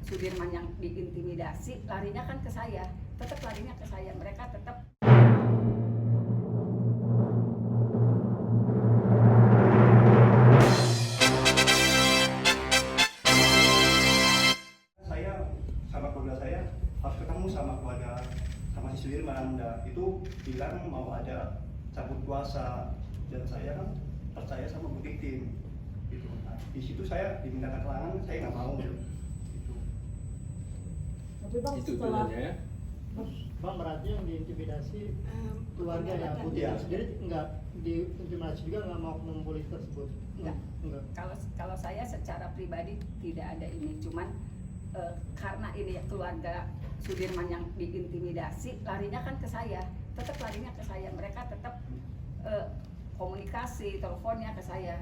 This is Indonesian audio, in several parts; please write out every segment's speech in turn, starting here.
Sudirman yang diintimidasi, larinya kan ke saya, tetap larinya ke saya, mereka tetap. Saya sama keluarga saya harus ketemu sama keluarga sama si Sudirman, itu bilang mau ada cabut kuasa dan saya kan percaya sama Bu Titin gitu. Nah, di situ saya diminta keterangan, saya nggak mau gitu. Tapi Bang, Itu setelah tujuannya ya. Bang, berarti yang diintimidasi keluarga ya, Putih Iya. sendiri nggak diintimidasi juga, nggak mau oknum polisi tersebut? Enggak. Enggak. Kalau saya secara pribadi tidak ada ini, cuman karena ini ya keluarga Sudirman yang diintimidasi, larinya kan ke saya, tetap larinya ke saya, mereka tetap komunikasi, teleponnya ke saya.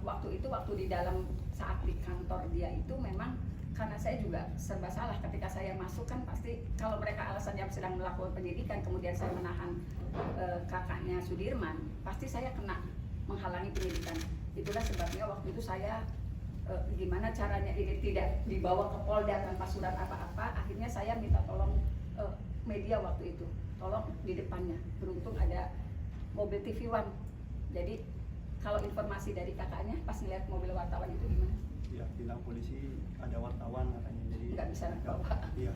Waktu di dalam saat di kantor dia itu memang karena saya juga serba salah ketika saya masuk, kan pasti kalau mereka alasannya sedang melakukan penyidikan kemudian saya menahan kakaknya Sudirman, pasti saya kena menghalangi penyidikan. Itulah sebabnya waktu itu saya gimana caranya ini tidak dibawa ke Polda tanpa surat apa-apa, akhirnya saya minta tolong media waktu itu, tolong di depannya. Beruntung ada mobil TV One, jadi kalau informasi dari kakaknya pas ngeliat mobil wartawan itu gimana? Ya bilang polisi ada wartawan katanya, jadi Nggak bisa bawa. Iya.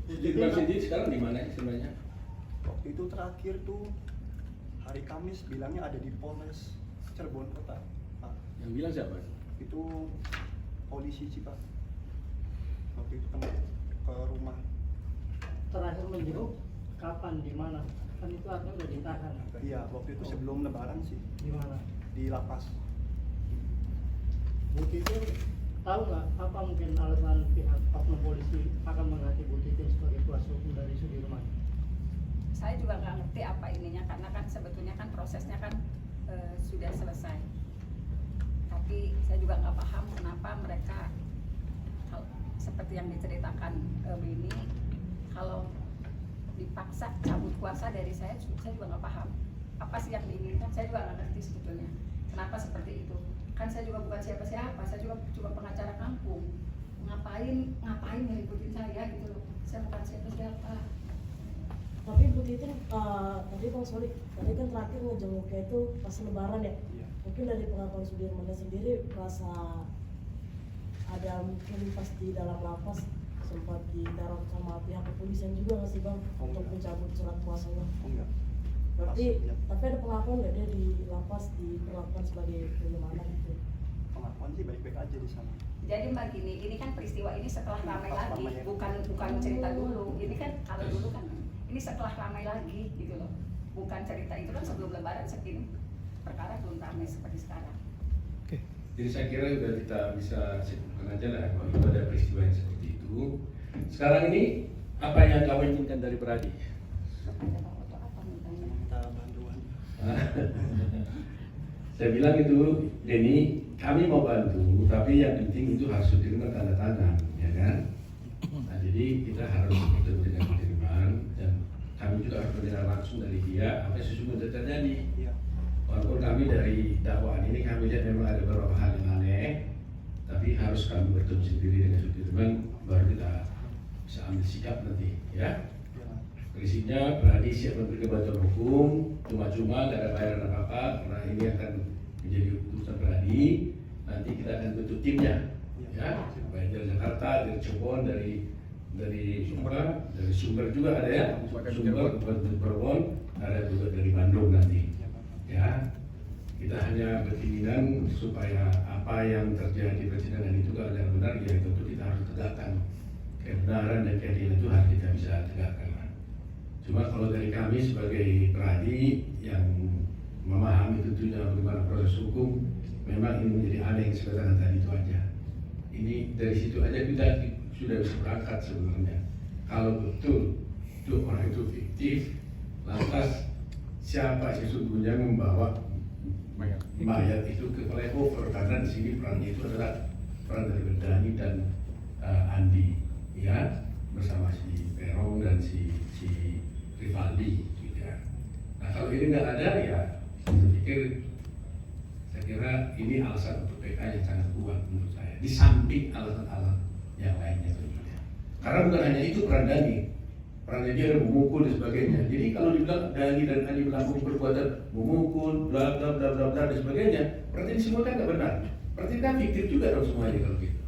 Sudirman sendiri sekarang di mana sebenarnya? Waktu itu terakhir tuh hari Kamis bilangnya ada di Polres Cirebon Kota. Pak. Yang bilang siapa? Itu polisi sih Pak. Waktu itu kan ke rumah. Terakhir menjenguk kapan, di mana? Kan itu artinya udah ditahan. Iya, waktu itu sebelum Lebaran sih Di mana? di lapas. Bu Titin tahu nggak apa mungkin alasan pihak oknum polisi akan mengganti Bu Titin sebagai kuasa hukum dari Sudirman? Saya juga nggak ngerti apa ininya, karena kan sebetulnya kan prosesnya kan sudah selesai. Tapi saya juga nggak paham kenapa mereka seperti yang diceritakan Bini, kalau dipaksa cabut kuasa dari saya juga nggak paham apa sih yang diinginkan. Saya juga nggak ngerti sebetulnya kenapa seperti itu. Kan saya juga bukan siapa-siapa, saya juga cuma pengacara kampung. Ngapain ngeributin saya gitu loh. Saya bukan siapa-siapa. tapi Bu Titin, tadi Bang sorry, tadi kan terakhir ngejenguknya itu pas Lebaran ya. Iya. Mungkin dari pengakuan Sudirman sendiri merasa ada mungkin pas di dalam lapas sempat diteror sama pihak kepolisian juga nggak sih Bang untuk enggak. mencabut surat kuasanya? Oh enggak. Berarti Pas, iya. tapi ada pengakuan nggak dia di lapas diperlakukan sebagai bagaimana gitu? Pengakuan sih baik-baik aja di sana. Jadi Mbak Gini, ini kan peristiwa ini setelah ramai Pas lagi, ramai ya. bukan cerita dulu. Ini kan kalau dulu kan ini setelah ramai lagi gitu loh. Bukan cerita itu kan sebelum Lebaran segini perkara belum ramai seperti sekarang. Jadi saya kira sudah kita bisa simpulkan aja lah kalau itu ada peristiwa yang seperti itu. Sekarang ini apa yang kamu inginkan dari Pradi? Untuk apa mintanya? Minta bantuan. Saya bilang itu, Denny, kami mau bantu, tapi yang penting itu harus Sudirman tanda tangan, ya kan? Nah, jadi kita harus bertemu dengan Sudirman dan kami juga harus mendengar langsung dari dia apa yang sesungguhnya terjadi. Iya. Walaupun kami dari dakwaan ini kami lihat memang ada beberapa hal yang aneh, tapi harus kami bertemu sendiri dengan Sudirman baru kita bisa ambil sikap nanti, ya. Iya. Prinsipnya Pradi siap memberikan bantuan hukum, cuma-cuma nggak ada bayaran apa-apa, karena ini akan menjadi urusan Pradi. Nanti kita akan bentuk timnya, ya, baik dari Jakarta, dari Cirebon, dari Sumber juga ada ya, Sumber, Cirebon, ada juga dari Bandung nanti. Ya, kita hanya berkeinginan supaya apa yang terjadi di persidangan itu kalau yang benar, ya tentu kita harus tegakkan kebenaran dan keadilan itu harus kita bisa tegakkan. Cuma kalau dari kami sebagai Pradi yang memahami tentunya bagaimana proses hukum, memang ini menjadi aneh yang saya katakan tadi itu aja. Ini dari situ aja kita sudah bisa berangkat sebenarnya. Kalau betul itu orang itu fiktif, lantas siapa sesungguhnya membawa mayat itu ke flyover, karena di sini perannya itu adalah peran dari Berdani dan Andi, ya, bersama si Perong dan si Rivaldi, gitu ya. Nah kalau ini nggak ada ya, saya kira ini alasan untuk PK yang sangat kuat menurut saya. Di samping alasan-alasan yang lainnya. Karena bukan hanya itu peran Dani ada memukul dan sebagainya. Jadi kalau dibilang Dani dan Andi melakukan perbuatan memukul, bla bla bla bla bla dan sebagainya, berarti ini semua kan nggak benar. Berarti kan fiktif juga dong semuanya kalau gitu.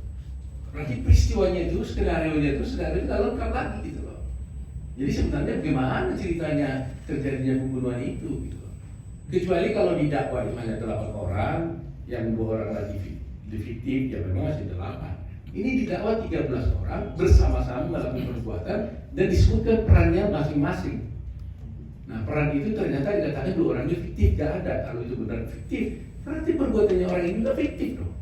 Berarti peristiwanya itu, skenario itu nggak lengkap lagi gitu loh. Jadi sebenarnya bagaimana ceritanya terjadinya pembunuhan itu gitu loh. Kecuali kalau didakwa itu hanya 8 orang, yang 2 orang lagi fiktif, ya memang masih 8. Ini didakwa 13 orang bersama-sama melakukan perbuatan dan disebutkan perannya masing-masing. Nah, peran itu ternyata dikatakan 2 orang itu fiktif, gak ada. Kalau itu benar fiktif, berarti perbuatannya orang ini juga fiktif dong.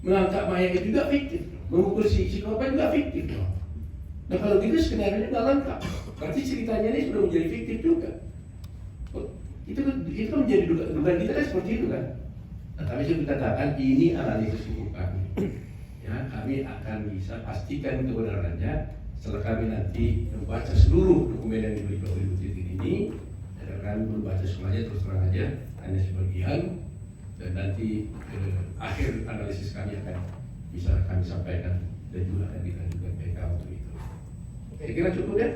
Mengangkat mayat itu juga fiktif, memukul si korban juga fiktif dong. Nah, kalau gitu skenario nggak lengkap. Berarti ceritanya ini sudah menjadi fiktif juga. Itu kan menjadi dugaan kita kan seperti itu kan. Nah, kami sudah katakan ini analisis hukum kami. Ya, kami akan bisa pastikan kebenarannya setelah kami nanti membaca seluruh dokumen yang diberikan oleh Bu Titin ini. Dan kami belum baca semuanya, terus terang aja, hanya sebagian. Dan nanti akhir analisis kami akan bisa kami sampaikan dan juga akan kita juga PK untuk itu. Saya kira cukup ya.